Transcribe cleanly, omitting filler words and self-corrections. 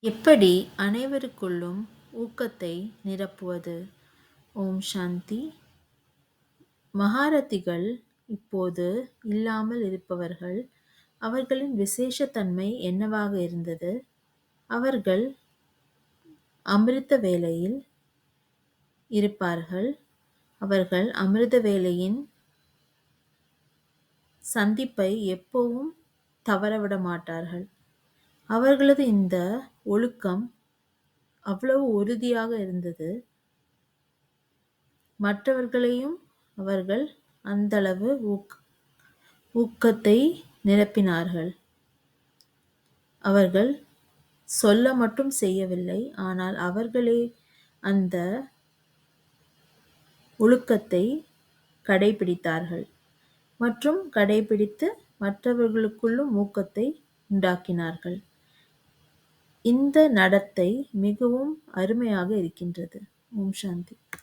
எப்படி அனைவருக்குள்ளும் ஊக்கத்தை நிரப்புவது? ஓம் சாந்தி. மகாரதிகள் இப்போது இல்லாமல் இருப்பவர்கள். அவர்களின் விசேஷ தன்மை என்னவாக இருந்தது? அவர்கள் அமிர்த வேளையில் இருப்பார்கள். அவர்கள் அமிர்த வேளையின் சந்திப்பை எப்போவும் தவறவிட மாட்டார்கள். அவர்களது இந்த ஒழுக்கம் அவ்வளவு உறுதியாக இருந்தது. மற்றவர்களையும் அவர்கள் அந்தளவு ஊக்கத்தை நிரப்பினார்கள். அவர்கள் சொல்ல மட்டும் செய்யவில்லை, ஆனால் அவர்களே அந்த ஒழுக்கத்தை கடைபிடித்தார்கள் மற்றும் கடைபிடித்து மற்றவர்களுக்குள்ளும் ஊக்கத்தை உண்டாக்கினார்கள். இந்த நடத்தை மிகவும் அருமையாக இருக்கின்றது. ஓம் சாந்தி.